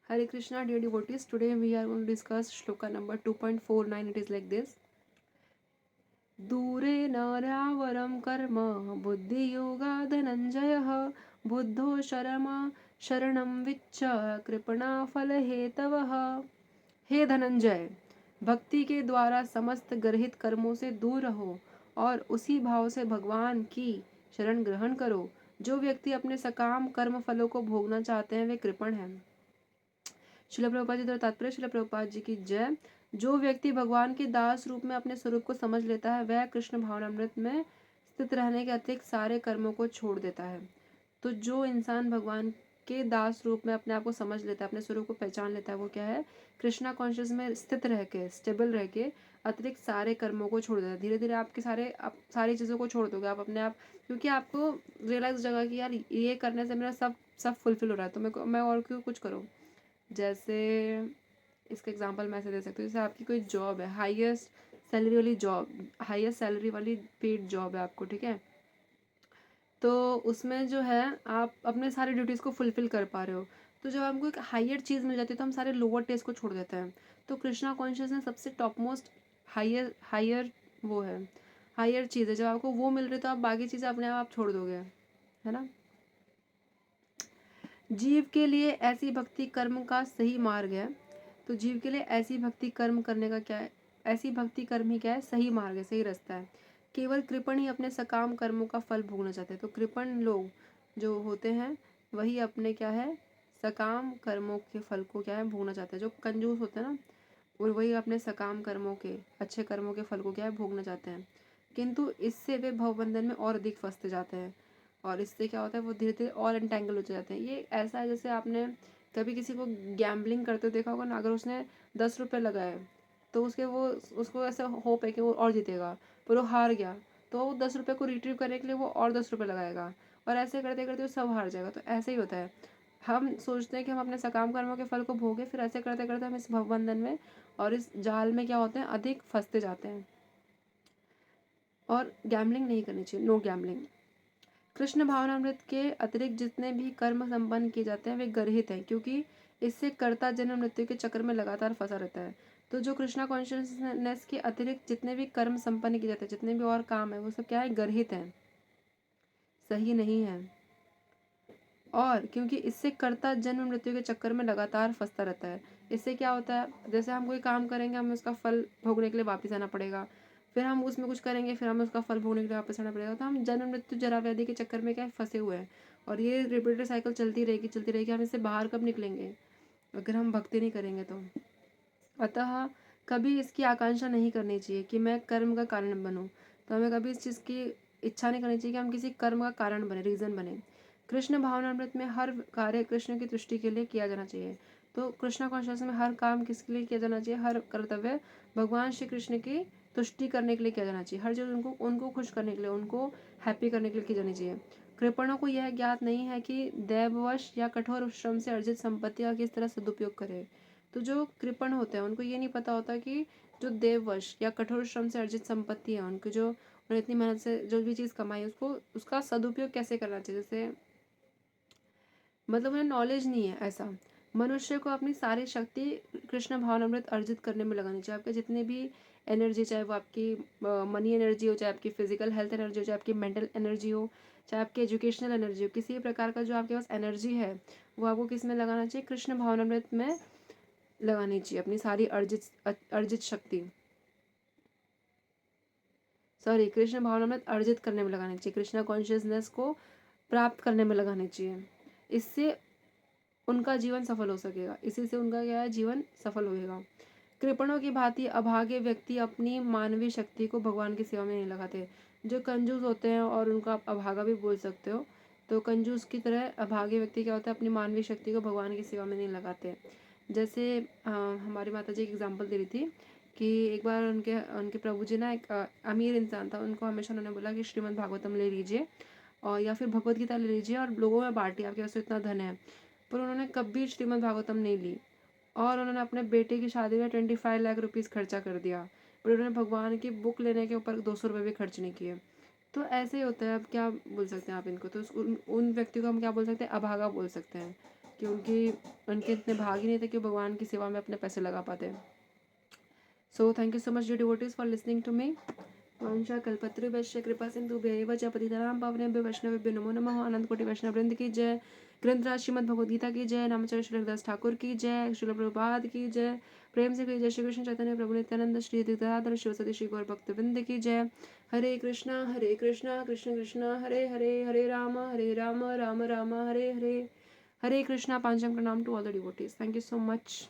Hare Krishna, dear devotees. Today we are going to discuss shloka number 2.49. It is like this. दूरे नार्यावरं कर्म बुद्धियोगा धनंजयः बुद्धो शरणं विच्च कृपणा फलहेतवः। हे धनंजय, भक्ति के द्वारा समस्त गर्हित कर्मों से दूर रहो और उसी भाव से भगवान की शरण ग्रहण करो। जो व्यक्ति अपने सकाम कर्म फलों को भोगना चाहते हैं वे कृपण हैं। शिला प्रभुपाद जी द्वारा तात्पर्य। शिला प्रभुपाद जी की जय। जो व्यक्ति भगवान के दास रूप में अपने स्वरूप को समझ लेता है वह कृष्ण भावनामृत में स्थित रहने के अतिरिक्त सारे कर्मों को छोड़ देता है। तो जो इंसान भगवान के दास रूप में अपने आप को समझ लेता है, अपने स्वरूप को पहचान लेता है, वो क्या है, कृष्णा कॉन्शियस में स्थित रह के, स्टेबल रह के अतिरिक्त सारे कर्मों को छोड़ देता है। धीरे धीरे आपके सारी चीज़ों को छोड़ दोगे आप अपने आप, क्योंकि आपको रियलाइज होगा कि यार ये करने से मेरा सब फुलफिल हो रहा है, तो मैं और क्यों कुछ करूँ। जैसे इसका एग्जांपल मैं ऐसे दे सकती हूँ, जैसे आपकी कोई जॉब है, हाईएस्ट सैलरी वाली जॉब, हाईएस्ट सैलरी वाली पेड जॉब है आपको, ठीक है। तो उसमें जो है आप अपने सारे ड्यूटीज़ को फुलफिल कर पा रहे हो। तो जब हमको एक हायर चीज़ मिल जाती है तो हम सारे लोअर टेस्ट को छोड़ देते हैं। तो कृष्णा कॉन्शियसनेस सबसे टॉप मोस्ट हायर हायर वो है, हायर चीज़ है। जब आपको वो मिल रही है तो आप बाकी चीज़ें अपने आप छोड़ दोगे, है ना। जीव के लिए ऐसी भक्ति कर्म का सही मार्ग है। तो जीव के लिए ऐसी भक्ति कर्म करने का क्या है, ऐसी भक्ति कर्म ही क्या है, सही मार्ग है, सही रास्ता है। केवल कृपण ही अपने सकाम कर्मों का फल भोगना चाहते हैं। तो कृपण लोग जो होते हैं वही अपने क्या है, सकाम कर्मों के फल को क्या है, भोगना चाहते हैं। जो कंजूस होते हैं ना, और वही अपने सकाम कर्मों के, अच्छे कर्मों के फल को क्या है, भोगना चाहते हैं। किंतु इससे वे भवबंधन में और अधिक फंसते जाते हैं और इससे क्या होता है, वो धीरे धीरे और एंटेंगल हो जाते हैं। ये ऐसा है जैसे आपने कभी किसी को गैम्बलिंग करते देखा होगा ना। अगर उसने 10 रुपये लगाए तो उसको ऐसा होप है कि वो और जीतेगा, पर वो हार गया तो वो 10 रुपये को रिट्रीव करने के लिए वो और 10 रुपये लगाएगा, और ऐसे करते करते वो सब हार जाएगा। तो ऐसे ही होता है, हम सोचते हैं कि हम अपने सकाम कर्मों के फल को भोगे, फिर ऐसे करते करते हम इस भवबंधन में और इस जाल में क्या होते हैं, अधिक फंसते जाते हैं। और गैम्बलिंग नहीं करनी चाहिए, नो गैम्बलिंग। कृष्ण भावनामृत के अतिरिक्त जितने भी कर्म संपन्न किए जाते हैं वे गर्हित हैं, क्योंकि इससे कर्ता जन्म मृत्यु के चक्र में लगातार फंसा रहता है। तो जो कृष्णा कॉन्शियसनेस के अतिरिक्त जितने भी कर्म संपन्न किए जाते हैं, जितने भी और काम है, वो सब क्या है, गर्हित हैं, सही नहीं है। और क्योंकि इससे कर्ता जन्म मृत्यु के चक्कर में लगातार फंसता रहता है। इससे क्या होता है, जैसे हम कोई काम करेंगे, हमें उसका फल भोगने के लिए वापस आना पड़ेगा, फिर हम उसमें कुछ करेंगे, फिर हमें उसका फल भोगने के लिए वापस आना पड़ेगा। तो हम जन्म मृत्यु जरा व्याधि के चक्कर में क्या है, फंसे हुए हैं, और ये रिपीटेड साइकिल चलती रहेगी। हम इससे बाहर कब निकलेंगे अगर हम भक्ति नहीं करेंगे तो। अतः कभी इसकी आकांक्षा नहीं करनी चाहिए कि मैं कर्म का कारण बनूं। तो हमें कभी इस चीज़ की इच्छा नहीं करनी चाहिए कि हम किसी कर्म का कारण बने, रीज़न बने। कृष्ण भावनामृत में हर कार्य कृष्ण की तुष्टि के लिए किया जाना चाहिए। तो कृष्णा कॉन्शियस में हर काम किसके लिए किया जाना चाहिए, हर कर्तव्य भगवान श्री कृष्ण की तुष्टि करने के लिए किया जाना चाहिए। हर चीज़ उनको खुश करने के लिए, उनको हैप्पी करने के लिए की जानी चाहिए। कृपणों को यह ज्ञात नहीं है कि दैववश या कठोर श्रम से अर्जित संपत्ति का किस तरह सदुपयोग करे। तो जो कृपण होते हैं उनको ये नहीं पता होता कि जो देववश या कठोर श्रम से अर्जित संपत्ति है, उनको जो उन्होंने इतनी मेहनत से जो भी चीज़ कमाई उसको उसका सदुपयोग कैसे करना चाहिए। जैसे मतलब उन्हें नॉलेज नहीं है। ऐसा मनुष्य को अपनी सारी शक्ति कृष्ण भावनामृत अर्जित करने में लगानी चाहिए। आपके जितने भी एनर्जी, चाहे वो आपकी मनी एनर्जी हो, चाहे आपकी फिजिकल हेल्थ एनर्जी हो, चाहे आपकी मेंटल एनर्जी हो, चाहे आपकी एजुकेशनल एनर्जी हो, किसी भी प्रकार का जो आपके पास एनर्जी है वो आपको किस में लगाना चाहिए, कृष्ण भावनामृत में लगानी चाहिए। अपनी सारी अर्जित शक्ति, सॉरी, कृष्ण भावनामृत अर्जित करने में लगानी चाहिए, कृष्णा कॉन्शियसनेस को प्राप्त करने में लगानी चाहिए। इससे उनका जीवन सफल हो सकेगा, इसी से उनका क्या है, जीवन सफल होएगा। कृपणों की भांति अभागे व्यक्ति अपनी मानवीय शक्ति को भगवान की सेवा में नहीं लगाते। जो कंजूस होते हैं, और उनको आप अभागा भी बोल सकते हो, तो कंजूस की तरह अभागे व्यक्ति क्या होता है, अपनी मानवीय शक्ति को भगवान की सेवा में नहीं लगाते। जैसे हमारी माता जी एक एग्जाम्पल दे रही थी कि एक बार उनके उनके प्रभु जी ना, एक अमीर इंसान था, उनको हमेशा उन्होंने बोला कि श्रीमद् भागवतम ले लीजिए और या फिर भगवत गीता ले लीजिए और लोगों में बांटिए, आपके पास तो इतना धन है। पर उन्होंने कभी श्रीमद् भागवतम नहीं ली, और उन्होंने अपने बेटे की शादी में 25 लाख रुपीज़ खर्चा कर दिया, पर उन्होंने भगवान की बुक लेने के ऊपर 200 रुपये भी खर्च नहीं किए। तो ऐसे ही होता है। अब क्या बोल सकते हैं आप इनको, तो उन व्यक्ति को हम क्या बोल सकते हैं, अभागा बोल सकते हैं। कि उनके इतने भाग ही नहीं थे कि भगवान की सेवा में अपने पैसे लगा पाते। So thank you so much dear devotees for listening to me. वांछा कल्पतरुभ्यश्च कृपा सिंधुभ्यैव च पतितानां पावनेभ्यो वैष्णवेभ्यो नमो नमः। अनंत कोटि वैष्णव वृंद की जय। ग्रंथराज श्रीमद् भगवद गीता की जय। नामचर्य श्री हरिदास ठाकुर की जय। श्रील प्रभुपाद की जय। प्रेम से जय श्री कृष्ण चैतन्य प्रभु नित्यानंद श्री अद्वैताधर शिवसती श्री गौर भक्त वृंद की जय। हरे कृष्णा कृष्ण कृष्ण हरे हरे, हरे राम राम राम हरे हरे, हरे कृष्णा। पांचम प्रणाम to all the devotees. Thank you so much.